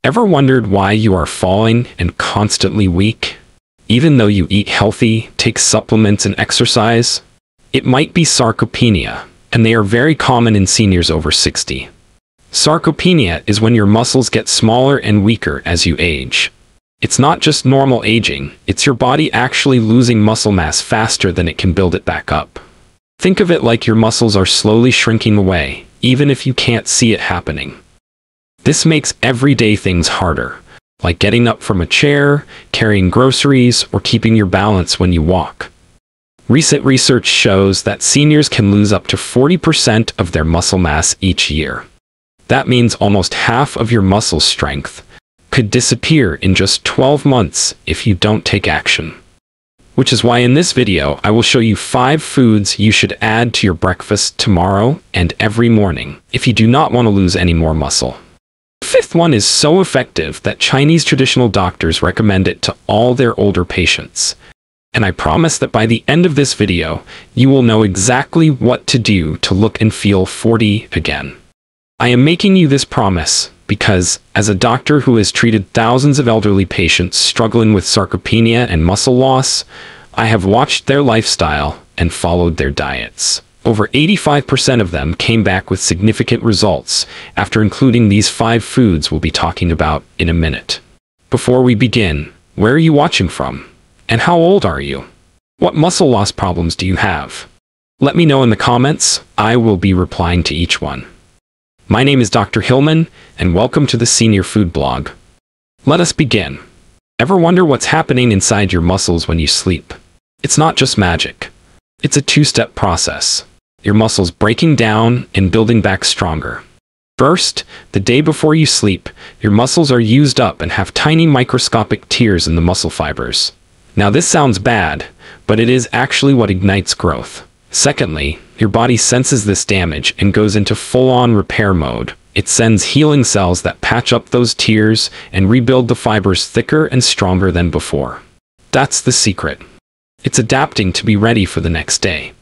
Ever wondered why you are falling and constantly weak? Even though you eat healthy, take supplements and exercise? It might be sarcopenia, and they are very common in seniors over 60. Sarcopenia is when your muscles get smaller and weaker as you age. It's not just normal aging, it's your body actually losing muscle mass faster than it can build it back up. Think of it like your muscles are slowly shrinking away, even if you can't see it happening. This makes everyday things harder, like getting up from a chair, carrying groceries, or keeping your balance when you walk. Recent research shows that seniors can lose up to 40% of their muscle mass each year. That means almost half of your muscle strength could disappear in just 12 months if you don't take action. Which is why in this video I will show you 5 foods you should add to your breakfast tomorrow and every morning if you do not want to lose any more muscle. The 5th one is so effective that Chinese traditional doctors recommend it to all their older patients. And I promise that by the end of this video, you will know exactly what to do to look and feel 40 again. I am making you this promise because, as a doctor who has treated thousands of elderly patients struggling with sarcopenia and muscle loss, I have watched their lifestyle and followed their diets. Over 85% of them came back with significant results after including these 5 foods we'll be talking about in a minute. Before we begin, where are you watching from? And how old are you? What muscle loss problems do you have? Let me know in the comments. I will be replying to each one. My name is Dr. Hillman, and welcome to the Senior Food Blog. Let us begin. Ever wonder what's happening inside your muscles when you sleep? It's not just magic. It's a 2-step process. Your muscles breaking down and building back stronger. First, the day before you sleep, your muscles are used up and have tiny microscopic tears in the muscle fibers. Now this sounds bad, but it is actually what ignites growth. Secondly, your body senses this damage and goes into full-on repair mode. It sends healing cells that patch up those tears and rebuild the fibers thicker and stronger than before. That's the secret. It's adapting to be ready for the next day.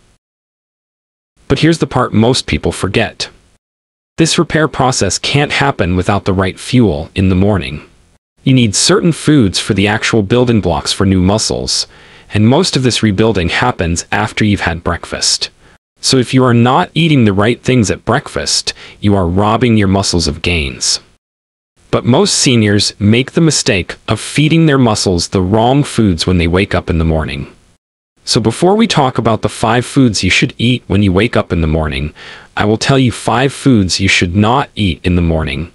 But here's the part most people forget. This repair process can't happen without the right fuel in the morning. You need certain foods for the actual building blocks for new muscles, and most of this rebuilding happens after you've had breakfast. So if you are not eating the right things at breakfast, you are robbing your muscles of gains. But most seniors make the mistake of feeding their muscles the wrong foods when they wake up in the morning. So before we talk about the 5 foods you should eat when you wake up in the morning, I will tell you 5 foods you should not eat in the morning,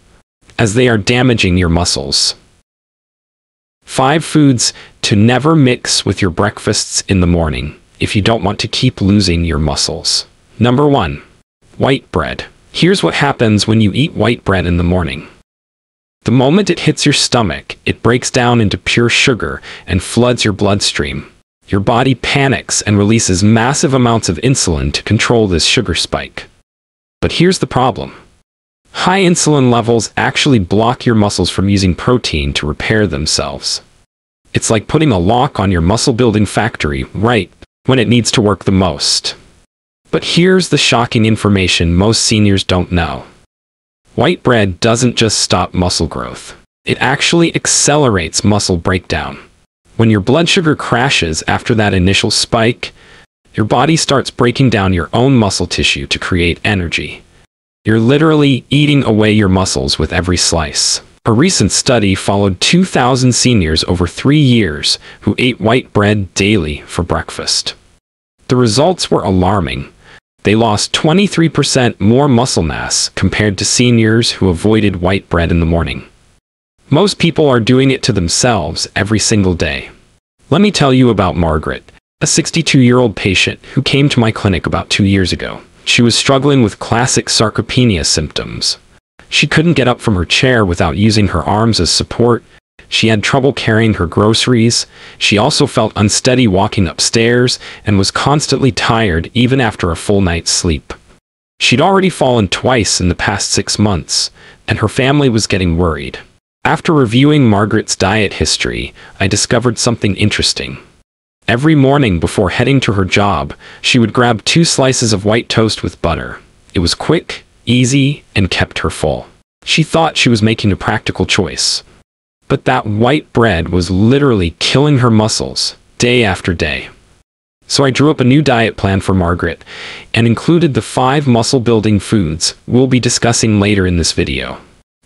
as they are damaging your muscles. 5 foods to never mix with your breakfasts in the morning if you don't want to keep losing your muscles. Number 1. White bread. Here's what happens when you eat white bread in the morning. The moment it hits your stomach, it breaks down into pure sugar and floods your bloodstream. Your body panics and releases massive amounts of insulin to control this sugar spike. But here's the problem. High insulin levels actually block your muscles from using protein to repair themselves. It's like putting a lock on your muscle-building factory right when it needs to work the most. But here's the shocking information most seniors don't know. White bread doesn't just stop muscle growth. It actually accelerates muscle breakdown. When your blood sugar crashes after that initial spike, your body starts breaking down your own muscle tissue to create energy. You're literally eating away your muscles with every slice. A recent study followed 2,000 seniors over 3 years who ate white bread daily for breakfast. The results were alarming. They lost 23% more muscle mass compared to seniors who avoided white bread in the morning. Most people are doing it to themselves every single day. Let me tell you about Margaret, a 62-year-old patient who came to my clinic about 2 years ago. She was struggling with classic sarcopenia symptoms. She couldn't get up from her chair without using her arms as support. She had trouble carrying her groceries. She also felt unsteady walking upstairs and was constantly tired even after a full night's sleep. She'd already fallen twice in the past 6 months, and her family was getting worried. After reviewing Margaret's diet history, I discovered something interesting. Every morning before heading to her job, she would grab 2 slices of white toast with butter. It was quick, easy, and kept her full. She thought she was making a practical choice. But that white bread was literally killing her muscles, day after day. So I drew up a new diet plan for Margaret, and included the 5 muscle-building foods we'll be discussing later in this video.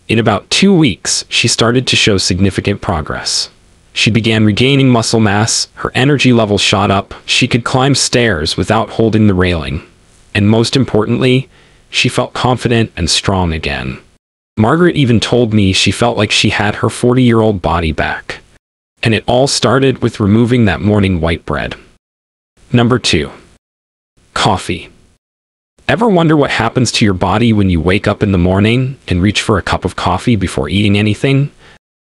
In about 2 weeks, she started to show significant progress. She began regaining muscle mass, her energy level shot up, she could climb stairs without holding the railing. And most importantly, she felt confident and strong again. Margaret even told me she felt like she had her 40-year-old body back. And it all started with removing that morning white bread. Number 2. Coffee. Ever wonder what happens to your body when you wake up in the morning and reach for a cup of coffee before eating anything?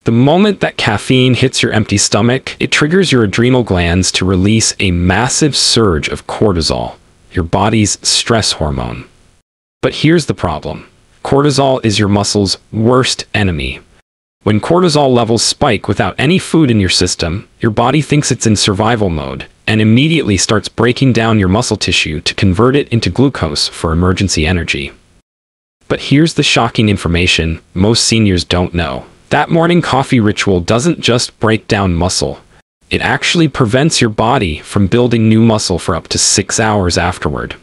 The moment that caffeine hits your empty stomach, it triggers your adrenal glands to release a massive surge of cortisol, your body's stress hormone. But here's the problem. Cortisol is your muscle's worst enemy. When cortisol levels spike without any food in your system, your body thinks it's in survival mode and immediately starts breaking down your muscle tissue to convert it into glucose for emergency energy. But here's the shocking information most seniors don't know. That morning coffee ritual doesn't just break down muscle. It actually prevents your body from building new muscle for up to 6 hours afterward.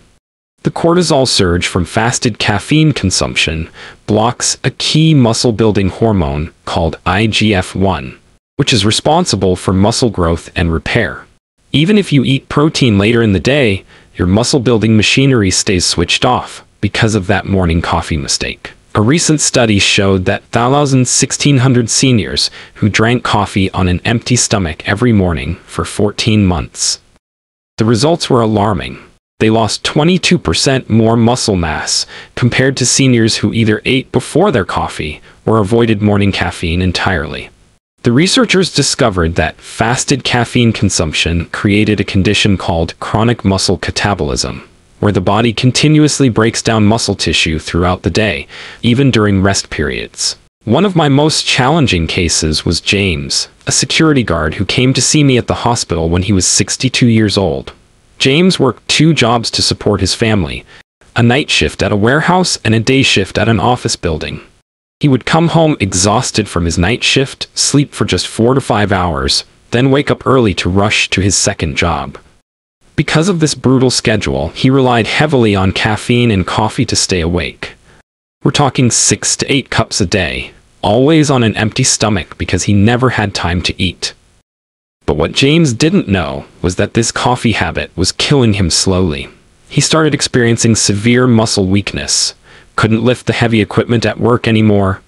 The cortisol surge from fasted caffeine consumption blocks a key muscle-building hormone called IGF-1, which is responsible for muscle growth and repair. Even if you eat protein later in the day, your muscle-building machinery stays switched off because of that morning coffee mistake. A recent study showed that 1,600 seniors who drank coffee on an empty stomach every morning for 14 months. The results were alarming. They lost 22% more muscle mass compared to seniors who either ate before their coffee or avoided morning caffeine entirely. The researchers discovered that fasted caffeine consumption created a condition called chronic muscle catabolism, where the body continuously breaks down muscle tissue throughout the day, even during rest periods. One of my most challenging cases was James, a security guard who came to see me at the hospital when he was 62 years old. James worked 2 jobs to support his family, a night shift at a warehouse and a day shift at an office building. He would come home exhausted from his night shift, sleep for just 4 to 5 hours, then wake up early to rush to his second job. Because of this brutal schedule, he relied heavily on caffeine and coffee to stay awake. We're talking 6 to 8 cups a day, always on an empty stomach because he never had time to eat. But what James didn't know was that this coffee habit was killing him slowly. He started experiencing severe muscle weakness, couldn't lift the heavy equipment at work anymore,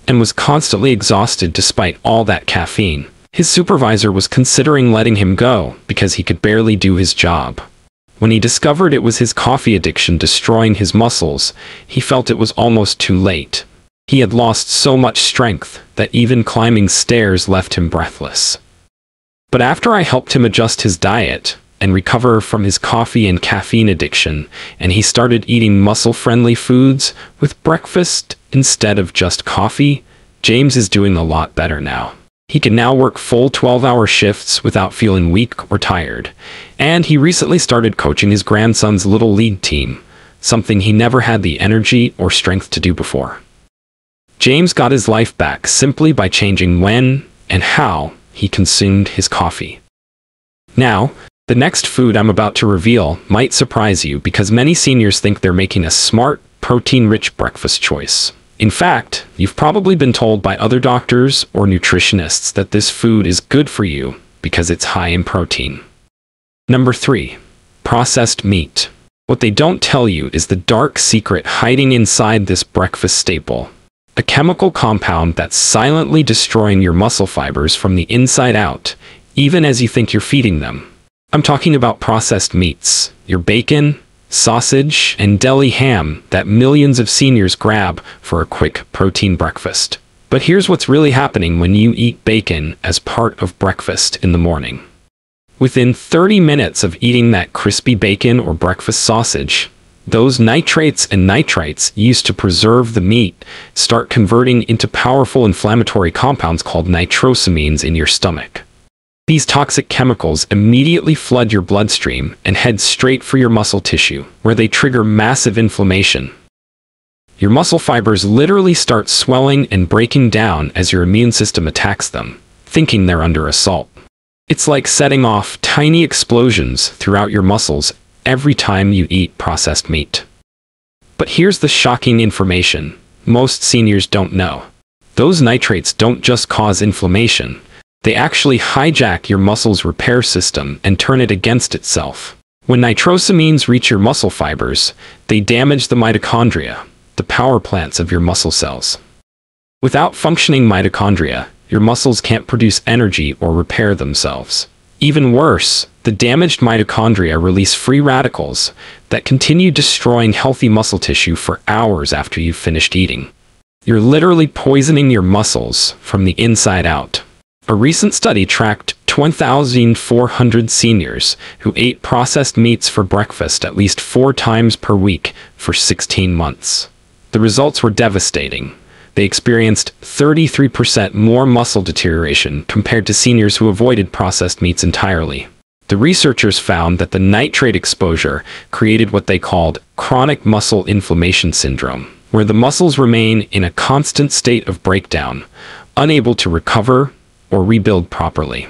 and was constantly exhausted despite all that caffeine. His supervisor was considering letting him go because he could barely do his job. When he discovered it was his coffee addiction destroying his muscles, he felt it was almost too late. He had lost so much strength that even climbing stairs left him breathless. But after I helped him adjust his diet and recover from his coffee and caffeine addiction, and he started eating muscle-friendly foods with breakfast instead of just coffee, James is doing a lot better now. He can now work full 12-hour shifts without feeling weak or tired, and he recently started coaching his grandson's little league team, something he never had the energy or strength to do before. James got his life back simply by changing when and how he consumed his coffee. Now, the next food I'm about to reveal might surprise you because many seniors think they're making a smart, protein-rich breakfast choice. In fact, you've probably been told by other doctors or nutritionists that this food is good for you because it's high in protein. Number 3. Processed meat. What they don't tell you is the dark secret hiding inside this breakfast staple. A chemical compound that's silently destroying your muscle fibers from the inside out, even as you think you're feeding them. I'm talking about processed meats, your bacon, sausage, and deli ham that millions of seniors grab for a quick protein breakfast. But here's what's really happening when you eat bacon as part of breakfast in the morning. Within 30 minutes of eating that crispy bacon or breakfast sausage, those nitrates and nitrites used to preserve the meat start converting into powerful inflammatory compounds called nitrosamines in your stomach. These toxic chemicals immediately flood your bloodstream and head straight for your muscle tissue, where they trigger massive inflammation. Your muscle fibers literally start swelling and breaking down as your immune system attacks them, thinking they're under assault. It's like setting off tiny explosions throughout your muscles every time you eat processed meat. But here's the shocking information most seniors don't know. Those nitrates don't just cause inflammation, they actually hijack your muscle's repair system and turn it against itself. When nitrosamines reach your muscle fibers, they damage the mitochondria, the power plants of your muscle cells. Without functioning mitochondria, your muscles can't produce energy or repair themselves. Even worse, the damaged mitochondria release free radicals that continue destroying healthy muscle tissue for hours after you've finished eating. You're literally poisoning your muscles from the inside out. A recent study tracked 1,400 seniors who ate processed meats for breakfast at least 4 times per week for 16 months. The results were devastating. They experienced 33% more muscle deterioration compared to seniors who avoided processed meats entirely. The researchers found that the nitrate exposure created what they called chronic muscle inflammation syndrome, where the muscles remain in a constant state of breakdown, unable to recover or rebuild properly.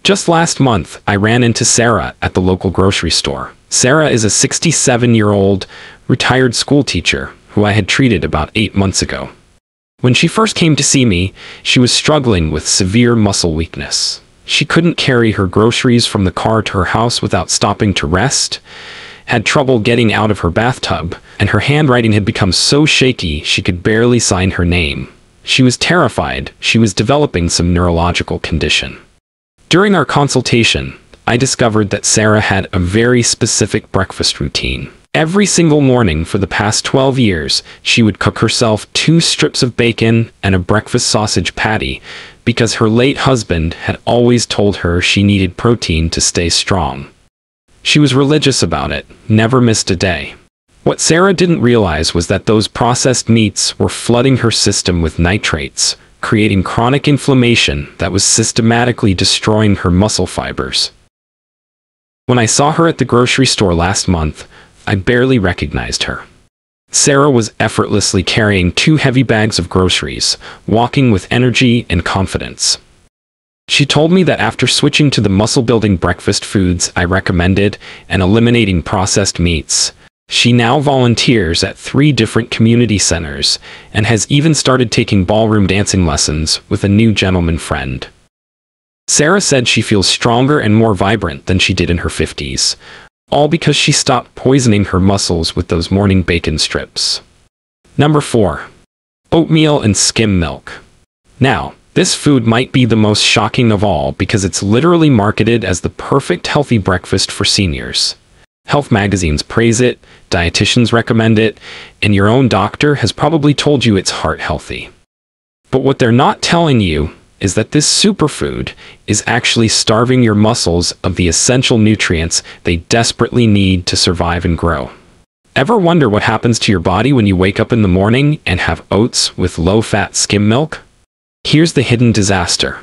Just last month, I ran into Sarah at the local grocery store. Sarah is a 67-year-old retired school teacher who I had treated about 8 months ago. When she first came to see me, she was struggling with severe muscle weakness. She couldn't carry her groceries from the car to her house without stopping to rest, had trouble getting out of her bathtub, and her handwriting had become so shaky she could barely sign her name. She was terrified she was developing some neurological condition. During our consultation, I discovered that Sarah had a very specific breakfast routine. Every single morning for the past 12 years, she would cook herself 2 strips of bacon and a breakfast sausage patty because her late husband had always told her she needed protein to stay strong. She was religious about it, never missed a day. What Sarah didn't realize was that those processed meats were flooding her system with nitrates, creating chronic inflammation that was systematically destroying her muscle fibers. When I saw her at the grocery store last month, I barely recognized her. Sarah was effortlessly carrying 2 heavy bags of groceries, walking with energy and confidence. She told me that after switching to the muscle-building breakfast foods I recommended and eliminating processed meats, she now volunteers at 3 different community centers and has even started taking ballroom dancing lessons with a new gentleman friend. Sarah said she feels stronger and more vibrant than she did in her 50s, all because she stopped poisoning her muscles with those morning bacon strips. Number 4. Oatmeal and skim milk. Now, this food might be the most shocking of all because it's literally marketed as the perfect healthy breakfast for seniors. Health magazines praise it, dietitians recommend it, and your own doctor has probably told you it's heart healthy. But what they're not telling you is that this superfood is actually starving your muscles of the essential nutrients they desperately need to survive and grow. Ever wonder what happens to your body when you wake up in the morning and have oats with low-fat skim milk? Here's the hidden disaster.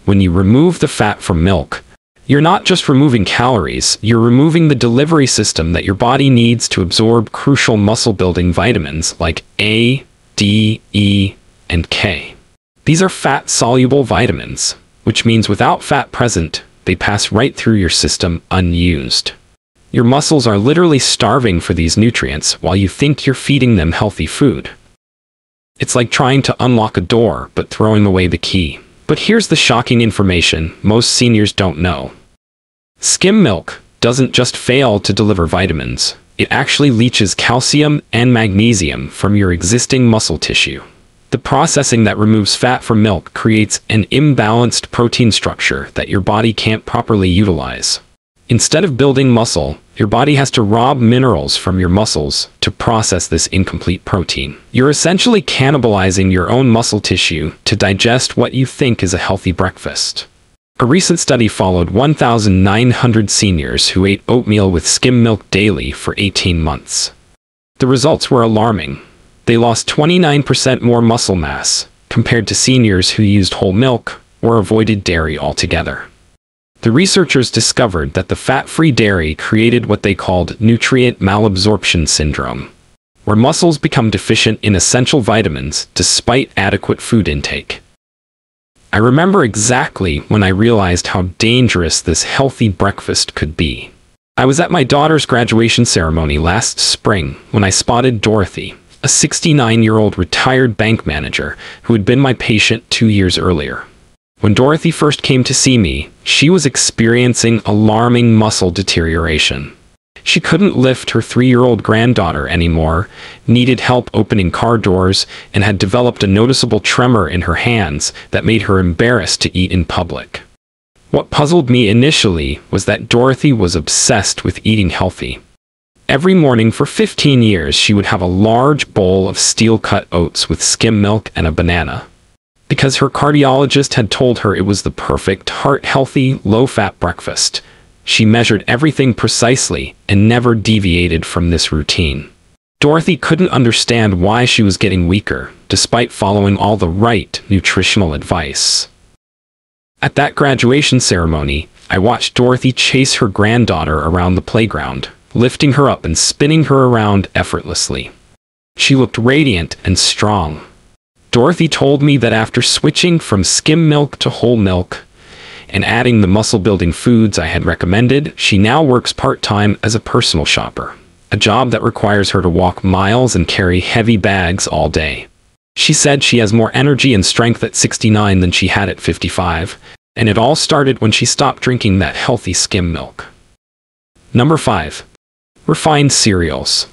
When you remove the fat from milk, you're not just removing calories, you're removing the delivery system that your body needs to absorb crucial muscle-building vitamins like A, D, E, and K. These are fat-soluble vitamins, which means without fat present, they pass right through your system unused. Your muscles are literally starving for these nutrients while you think you're feeding them healthy food. It's like trying to unlock a door but throwing away the key. But here's the shocking information most seniors don't know. Skim milk doesn't just fail to deliver vitamins, it actually leaches calcium and magnesium from your existing muscle tissue. The processing that removes fat from milk creates an imbalanced protein structure that your body can't properly utilize. Instead of building muscle, your body has to rob minerals from your muscles to process this incomplete protein. You're essentially cannibalizing your own muscle tissue to digest what you think is a healthy breakfast. A recent study followed 1,900 seniors who ate oatmeal with skim milk daily for 18 months. The results were alarming. They lost 29% more muscle mass compared to seniors who used whole milk or avoided dairy altogether. The researchers discovered that the fat-free dairy created what they called nutrient malabsorption syndrome. where muscles become deficient in essential vitamins despite adequate food intake. I remember exactly when I realized how dangerous this healthy breakfast could be. I was at my daughter's graduation ceremony last spring when I spotted Dorothy, a 69-year-old retired bank manager who had been my patient 2 years earlier. When Dorothy first came to see me, she was experiencing alarming muscle deterioration. She couldn't lift her 3-year-old granddaughter anymore, needed help opening car doors, and had developed a noticeable tremor in her hands that made her embarrassed to eat in public. What puzzled me initially was that Dorothy was obsessed with eating healthy. Every morning for 15 years she would have a large bowl of steel-cut oats with skim milk and a banana. Because her cardiologist had told her it was the perfect, heart-healthy, low-fat breakfast, she measured everything precisely and never deviated from this routine. Dorothy couldn't understand why she was getting weaker, despite following all the right nutritional advice. At that graduation ceremony, I watched Dorothy chase her granddaughter around the playground, lifting her up and spinning her around effortlessly. She looked radiant and strong. Dorothy told me that after switching from skim milk to whole milk, and adding the muscle-building foods I had recommended, she now works part-time as a personal shopper, a job that requires her to walk miles and carry heavy bags all day. She said she has more energy and strength at 69 than she had at 55, and it all started when she stopped drinking that healthy skim milk. Number 5. Refined cereals.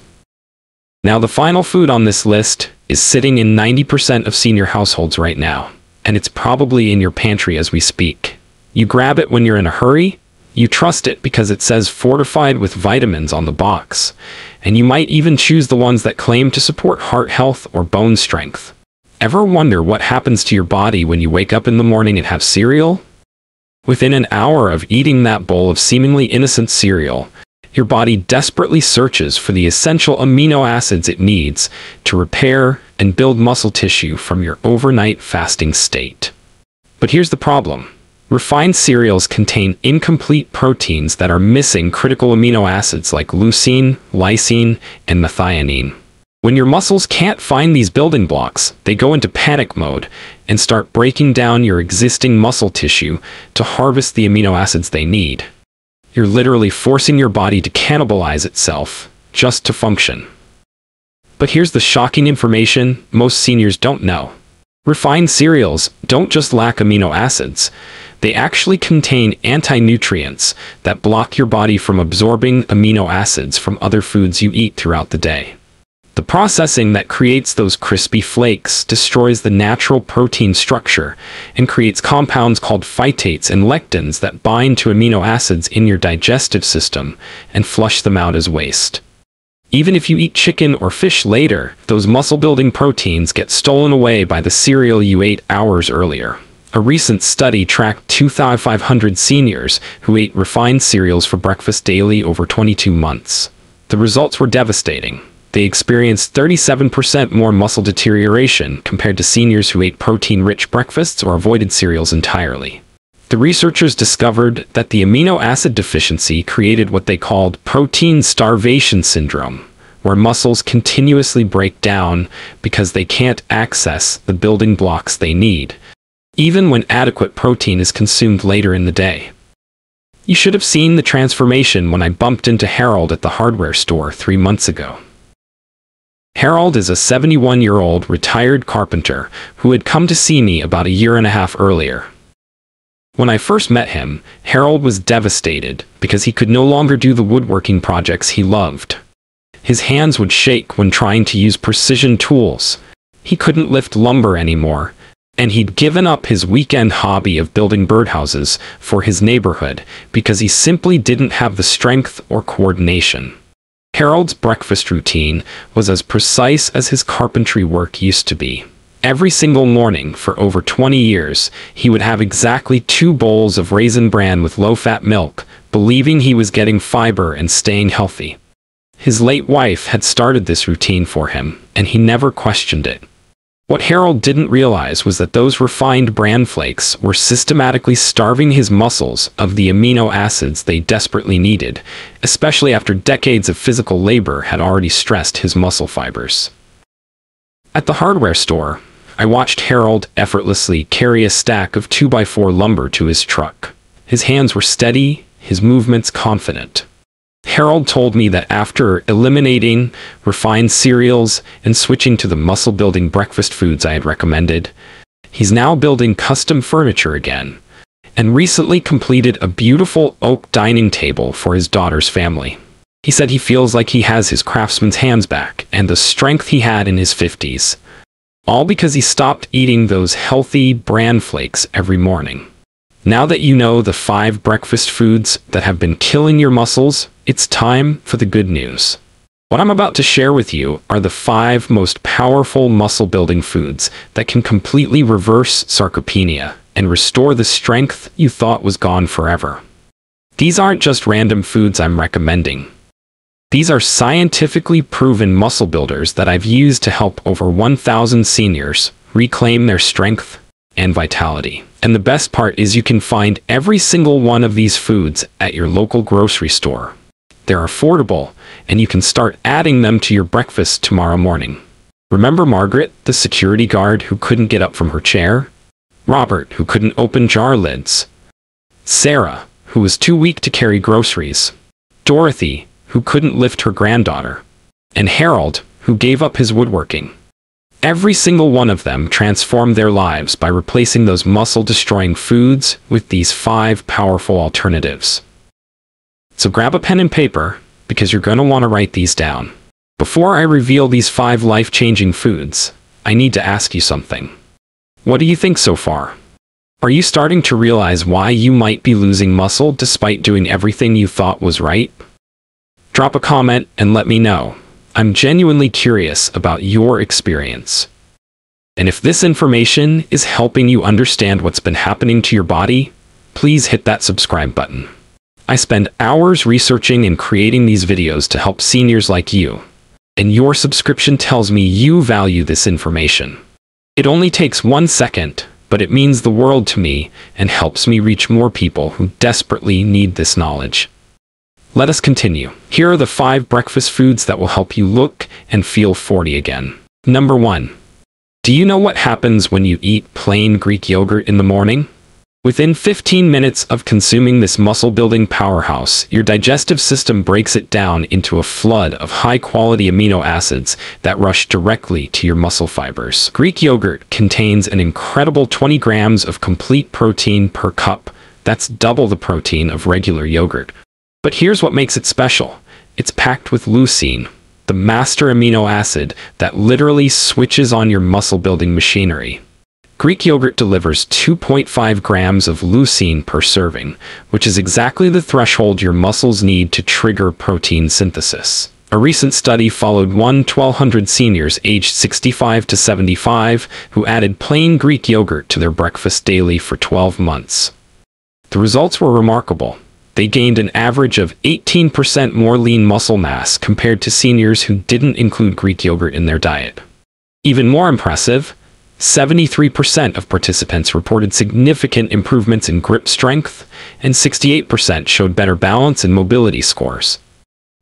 Now the final food on this list is sitting in 90% of senior households right now, and it's probably in your pantry as we speak. You grab it when you're in a hurry, you trust it because it says fortified with vitamins on the box, and you might even choose the ones that claim to support heart health or bone strength. Ever wonder what happens to your body when you wake up in the morning and have cereal? Within an hour of eating that bowl of seemingly innocent cereal, your body desperately searches for the essential amino acids it needs to repair and build muscle tissue from your overnight fasting state. But here's the problem. Refined cereals contain incomplete proteins that are missing critical amino acids like leucine, lysine, and methionine. When your muscles can't find these building blocks, they go into panic mode and start breaking down your existing muscle tissue to harvest the amino acids they need. You're literally forcing your body to cannibalize itself just to function. But here's the shocking information most seniors don't know. Refined cereals don't just lack amino acids, they actually contain anti-nutrients that block your body from absorbing amino acids from other foods you eat throughout the day. The processing that creates those crispy flakes destroys the natural protein structure and creates compounds called phytates and lectins that bind to amino acids in your digestive system and flush them out as waste. Even if you eat chicken or fish later, those muscle-building proteins get stolen away by the cereal you ate hours earlier. A recent study tracked 2,500 seniors who ate refined cereals for breakfast daily over 22 months. The results were devastating. They experienced 37% more muscle deterioration compared to seniors who ate protein-rich breakfasts or avoided cereals entirely. The researchers discovered that the amino acid deficiency created what they called protein starvation syndrome, where muscles continuously break down because they can't access the building blocks they need, even when adequate protein is consumed later in the day. You should have seen the transformation when I bumped into Harold at the hardware store 3 months ago. Harold is a 71-year-old retired carpenter who had come to see me about a year and a half earlier. When I first met him, Harold was devastated because he could no longer do the woodworking projects he loved. His hands would shake when trying to use precision tools. He couldn't lift lumber anymore, and he'd given up his weekend hobby of building birdhouses for his neighborhood because he simply didn't have the strength or coordination. Harold's breakfast routine was as precise as his carpentry work used to be. Every single morning for over 20 years, he would have exactly 2 bowls of Raisin Bran with low-fat milk, believing he was getting fiber and staying healthy. His late wife had started this routine for him, and he never questioned it. What Harold didn't realize was that those refined bran flakes were systematically starving his muscles of the amino acids they desperately needed, especially after decades of physical labor had already stressed his muscle fibers. At the hardware store, I watched Harold effortlessly carry a stack of 2x4 lumber to his truck. His hands were steady, his movements confident. Harold told me that after eliminating refined cereals and switching to the muscle-building breakfast foods I had recommended, he's now building custom furniture again, and recently completed a beautiful oak dining table for his daughter's family. He said he feels like he has his craftsman's hands back and the strength he had in his 50s, all because he stopped eating those healthy bran flakes every morning. Now that you know the 5 breakfast foods that have been killing your muscles, it's time for the good news. What I'm about to share with you are the 5 most powerful muscle-building foods that can completely reverse sarcopenia and restore the strength you thought was gone forever. These aren't just random foods I'm recommending. These are scientifically proven muscle builders that I've used to help over 1,000 seniors reclaim their strength and vitality. And the best part is you can find every single one of these foods at your local grocery store. They're affordable, and you can start adding them to your breakfast tomorrow morning. Remember Margaret, the security guard who couldn't get up from her chair? Robert, who couldn't open jar lids? Sarah, who was too weak to carry groceries? Dorothy, who couldn't lift her granddaughter? And Harold, who gave up his woodworking? Every single one of them transformed their lives by replacing those muscle-destroying foods with these 5 powerful alternatives. So grab a pen and paper, because you're going to want to write these down. Before I reveal these 5 life-changing foods, I need to ask you something. What do you think so far? Are you starting to realize why you might be losing muscle despite doing everything you thought was right? Drop a comment and let me know. I'm genuinely curious about your experience. And if this information is helping you understand what's been happening to your body, please hit that subscribe button. I spend hours researching and creating these videos to help seniors like you, and your subscription tells me you value this information. It only takes 1 second, but it means the world to me and helps me reach more people who desperately need this knowledge. Let us continue. Here are the 5 breakfast foods that will help you look and feel 40 again. Number 1. Do you know what happens when you eat plain Greek yogurt in the morning? Within 15 minutes of consuming this muscle-building powerhouse, your digestive system breaks it down into a flood of high-quality amino acids that rush directly to your muscle fibers. Greek yogurt contains an incredible 20 grams of complete protein per cup. That's double the protein of regular yogurt. But here's what makes it special. It's packed with leucine, the master amino acid that literally switches on your muscle-building machinery. Greek yogurt delivers 2.5 grams of leucine per serving, which is exactly the threshold your muscles need to trigger protein synthesis. A recent study followed 1,200 seniors aged 65 to 75 who added plain Greek yogurt to their breakfast daily for 12 months. The results were remarkable. They gained an average of 18% more lean muscle mass compared to seniors who didn't include Greek yogurt in their diet. Even more impressive, 73% of participants reported significant improvements in grip strength, and 68% showed better balance and mobility scores.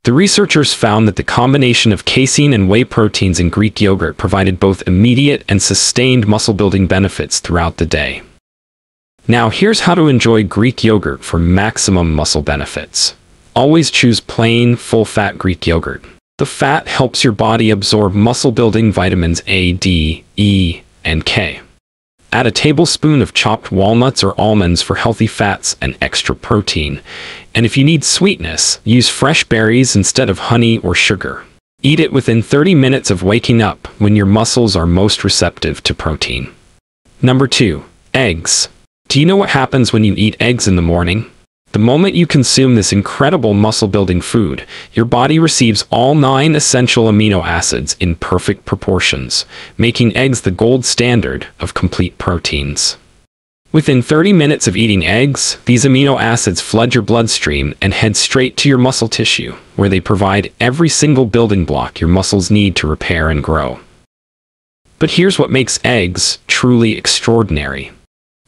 The researchers found that the combination of casein and whey proteins in Greek yogurt provided both immediate and sustained muscle-building benefits throughout the day. Now here's how to enjoy Greek yogurt for maximum muscle benefits. Always choose plain, full-fat Greek yogurt. The fat helps your body absorb muscle-building vitamins A, D, E, and K. Add a tablespoon of chopped walnuts or almonds for healthy fats and extra protein. And if you need sweetness, use fresh berries instead of honey or sugar. Eat it within 30 minutes of waking up when your muscles are most receptive to protein. Number 2. Eggs. Do you know what happens when you eat eggs in the morning? The moment you consume this incredible muscle-building food, your body receives all 9 essential amino acids in perfect proportions, making eggs the gold standard of complete proteins. Within 30 minutes of eating eggs, these amino acids flood your bloodstream and head straight to your muscle tissue, where they provide every single building block your muscles need to repair and grow. But here's what makes eggs truly extraordinary.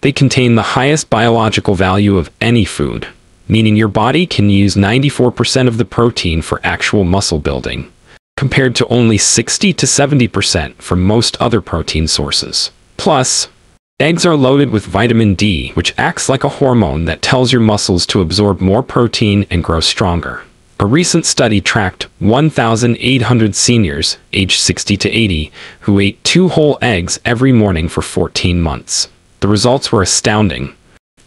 They contain the highest biological value of any food, meaning your body can use 94% of the protein for actual muscle building, compared to only 60 to 70% from most other protein sources. Plus, eggs are loaded with vitamin D, which acts like a hormone that tells your muscles to absorb more protein and grow stronger. A recent study tracked 1,800 seniors, aged 60 to 80, who ate 2 whole eggs every morning for 14 months. The results were astounding.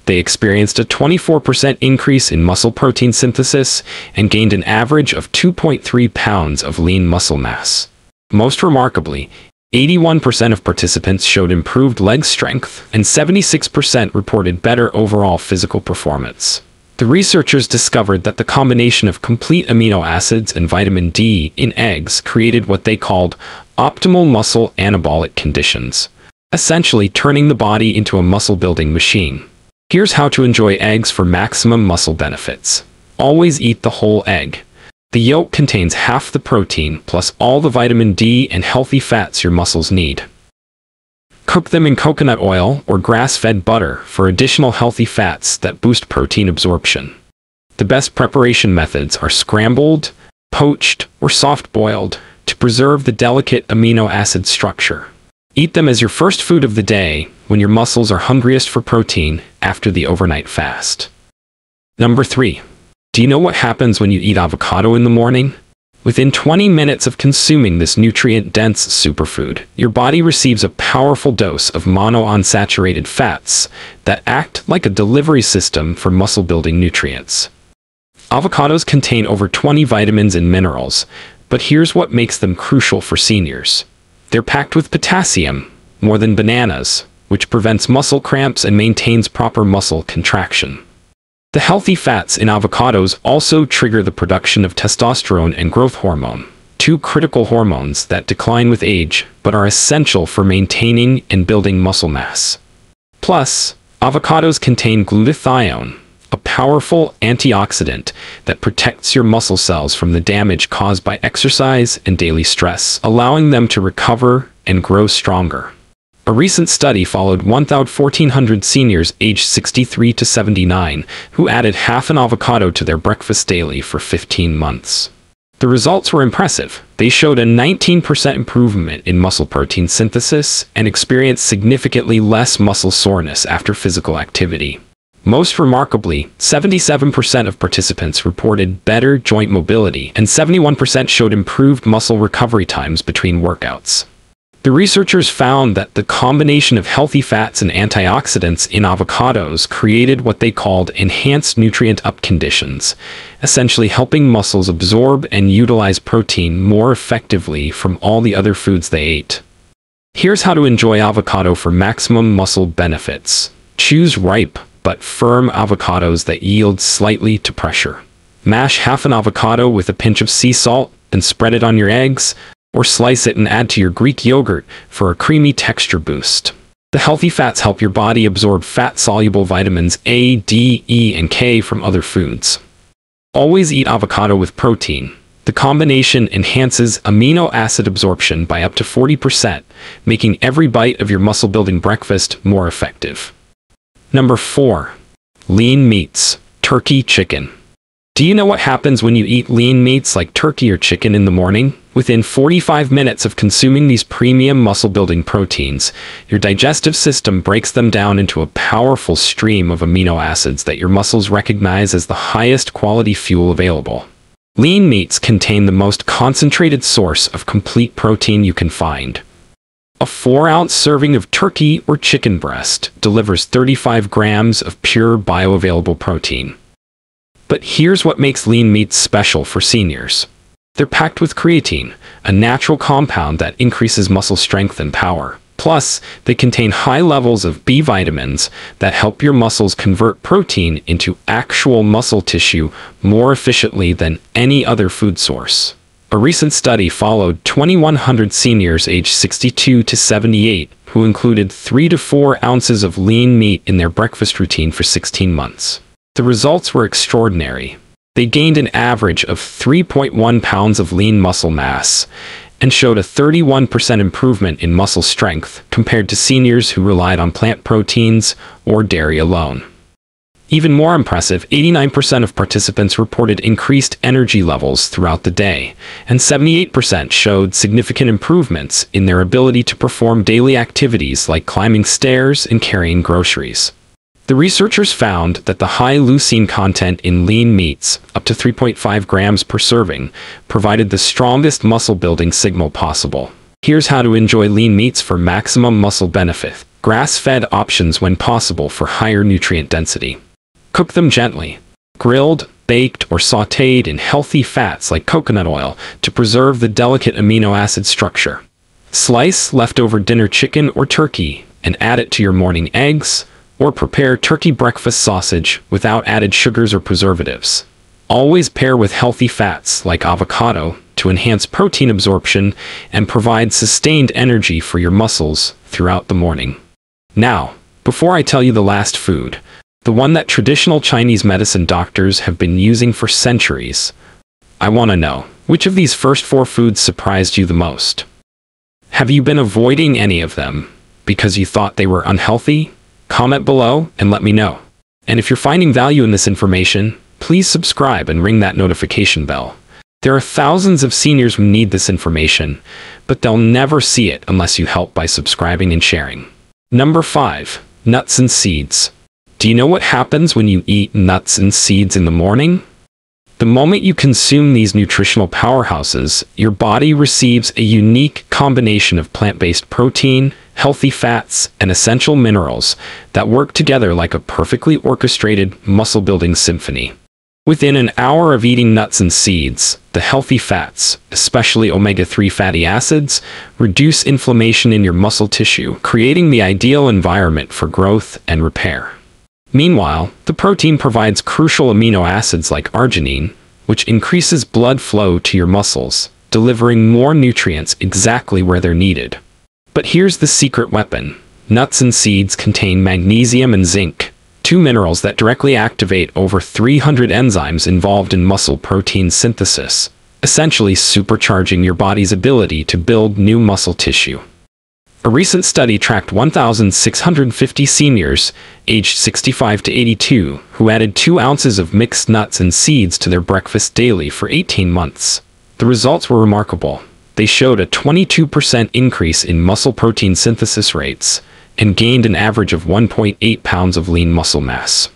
They experienced a 24% increase in muscle protein synthesis and gained an average of 2.3 pounds of lean muscle mass. Most remarkably, 81% of participants showed improved leg strength, and 76% reported better overall physical performance. The researchers discovered that the combination of complete amino acids and vitamin D in eggs created what they called optimal muscle anabolic conditions, essentially turning the body into a muscle-building machine. Here's how to enjoy eggs for maximum muscle benefits. Always eat the whole egg. The yolk contains half the protein plus all the vitamin D and healthy fats your muscles need. Cook them in coconut oil or grass-fed butter for additional healthy fats that boost protein absorption. The best preparation methods are scrambled, poached, or soft-boiled to preserve the delicate amino acid structure. Eat them as your first food of the day when your muscles are hungriest for protein after the overnight fast. Number 3. Do you know what happens when you eat avocado in the morning? Within 20 minutes of consuming this nutrient-dense superfood, your body receives a powerful dose of monounsaturated fats that act like a delivery system for muscle-building nutrients. Avocados contain over 20 vitamins and minerals, but here's what makes them crucial for seniors. They're packed with potassium, more than bananas, which prevents muscle cramps and maintains proper muscle contraction. The healthy fats in avocados also trigger the production of testosterone and growth hormone, 2 critical hormones that decline with age but are essential for maintaining and building muscle mass. Plus, avocados contain glutathione, a powerful antioxidant that protects your muscle cells from the damage caused by exercise and daily stress, allowing them to recover and grow stronger. A recent study followed 1,400 seniors aged 63 to 79 who added half an avocado to their breakfast daily for 15 months. The results were impressive. They showed a 19% improvement in muscle protein synthesis and experienced significantly less muscle soreness after physical activity. Most remarkably, 77% of participants reported better joint mobility and 71% showed improved muscle recovery times between workouts. The researchers found that the combination of healthy fats and antioxidants in avocados created what they called enhanced nutrient up conditions, essentially helping muscles absorb and utilize protein more effectively from all the other foods they ate. Here's how to enjoy avocado for maximum muscle benefits. Choose ripe but firm avocados that yield slightly to pressure. Mash half an avocado with a pinch of sea salt and spread it on your eggs, or slice it and add to your Greek yogurt for a creamy texture boost. The healthy fats help your body absorb fat-soluble vitamins A, D, E, and K from other foods. Always eat avocado with protein. The combination enhances amino acid absorption by up to 40%, making every bite of your muscle-building breakfast more effective. Number 4. Lean meats. Turkey, chicken. Do you know what happens when you eat lean meats like turkey or chicken in the morning? Within 45 minutes of consuming these premium muscle-building proteins, your digestive system breaks them down into a powerful stream of amino acids that your muscles recognize as the highest quality fuel available. Lean meats contain the most concentrated source of complete protein you can find. A 4-ounce serving of turkey or chicken breast delivers 35 grams of pure bioavailable protein. But here's what makes lean meats special for seniors. They're packed with creatine, a natural compound that increases muscle strength and power. Plus, they contain high levels of B vitamins that help your muscles convert protein into actual muscle tissue more efficiently than any other food source. A recent study followed 2,100 seniors aged 62 to 78 who included 3 to 4 ounces of lean meat in their breakfast routine for 16 months. The results were extraordinary. They gained an average of 3.1 pounds of lean muscle mass and showed a 31% improvement in muscle strength compared to seniors who relied on plant proteins or dairy alone. Even more impressive, 89% of participants reported increased energy levels throughout the day, and 78% showed significant improvements in their ability to perform daily activities like climbing stairs and carrying groceries. The researchers found that the high leucine content in lean meats, up to 3.5 grams per serving, provided the strongest muscle-building signal possible. Here's how to enjoy lean meats for maximum muscle benefit. Grass-fed options when possible for higher nutrient density. Cook them gently, grilled, baked, or sautéed in healthy fats like coconut oil to preserve the delicate amino acid structure. Slice leftover dinner chicken or turkey and add it to your morning eggs, or prepare turkey breakfast sausage without added sugars or preservatives. Always pair with healthy fats like avocado to enhance protein absorption and provide sustained energy for your muscles throughout the morning. Now, before I tell you the last food, the one that traditional Chinese medicine doctors have been using for centuries, I want to know, which of these first 4 foods surprised you the most? Have you been avoiding any of them because you thought they were unhealthy? Comment below and let me know. And if you're finding value in this information, please subscribe and ring that notification bell. There are thousands of seniors who need this information, but they'll never see it unless you help by subscribing and sharing. Number 5. Nuts and seeds. Do you know what happens when you eat nuts and seeds in the morning? The moment you consume these nutritional powerhouses, your body receives a unique combination of plant-based protein, healthy fats, and essential minerals that work together like a perfectly orchestrated muscle-building symphony. Within an hour of eating nuts and seeds, the healthy fats, especially omega-3 fatty acids, reduce inflammation in your muscle tissue, creating the ideal environment for growth and repair. Meanwhile, the protein provides crucial amino acids like arginine, which increases blood flow to your muscles, delivering more nutrients exactly where they're needed. But here's the secret weapon. Nuts and seeds contain magnesium and zinc, 2 minerals that directly activate over 300 enzymes involved in muscle protein synthesis, essentially supercharging your body's ability to build new muscle tissue. A recent study tracked 1,650 seniors, aged 65 to 82, who added 2 ounces of mixed nuts and seeds to their breakfast daily for 18 months. The results were remarkable. They showed a 22% increase in muscle protein synthesis rates and gained an average of 1.8 pounds of lean muscle mass.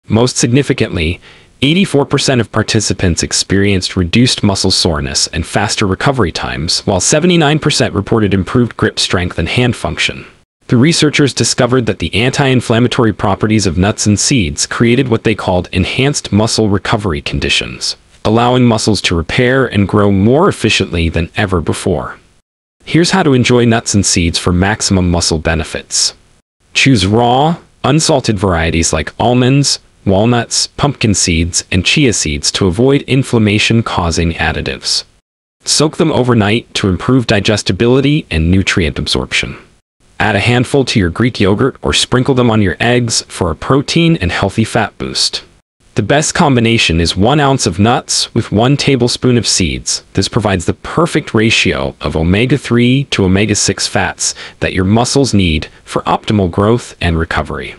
Most significantly, 84% of participants experienced reduced muscle soreness and faster recovery times, while 79% reported improved grip strength and hand function. The researchers discovered that the anti-inflammatory properties of nuts and seeds created what they called enhanced muscle recovery conditions, allowing muscles to repair and grow more efficiently than ever before. Here's how to enjoy nuts and seeds for maximum muscle benefits. Choose raw, unsalted varieties like almonds, walnuts, pumpkin seeds, and chia seeds to avoid inflammation-causing additives. Soak them overnight to improve digestibility and nutrient absorption. Add a handful to your Greek yogurt or sprinkle them on your eggs for a protein and healthy fat boost. The best combination is 1 ounce of nuts with 1 tablespoon of seeds. This provides the perfect ratio of omega-3 to omega-6 fats that your muscles need for optimal growth and recovery.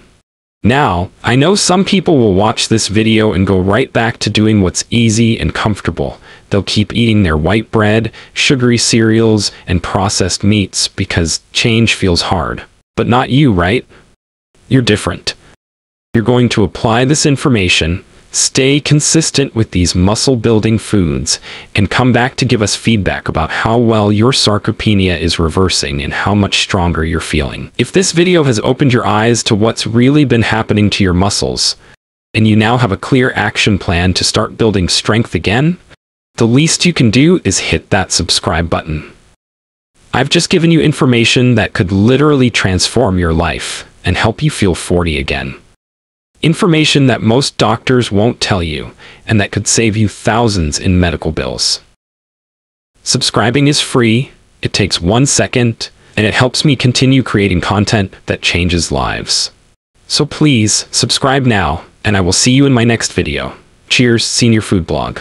Now, I know some people will watch this video and go right back to doing what's easy and comfortable. They'll keep eating their white bread, sugary cereals, and processed meats because change feels hard. But not you, right? You're different. You're going to apply this information, stay consistent with these muscle-building foods, and come back to give us feedback about how well your sarcopenia is reversing and how much stronger you're feeling. If this video has opened your eyes to what's really been happening to your muscles, and you now have a clear action plan to start building strength again, the least you can do is hit that subscribe button. I've just given you information that could literally transform your life and help you feel 40 again. Information that most doctors won't tell you, and that could save you thousands in medical bills. Subscribing is free, it takes 1 second, and it helps me continue creating content that changes lives. So please, subscribe now, and I will see you in my next video. Cheers, Senior Food Blog.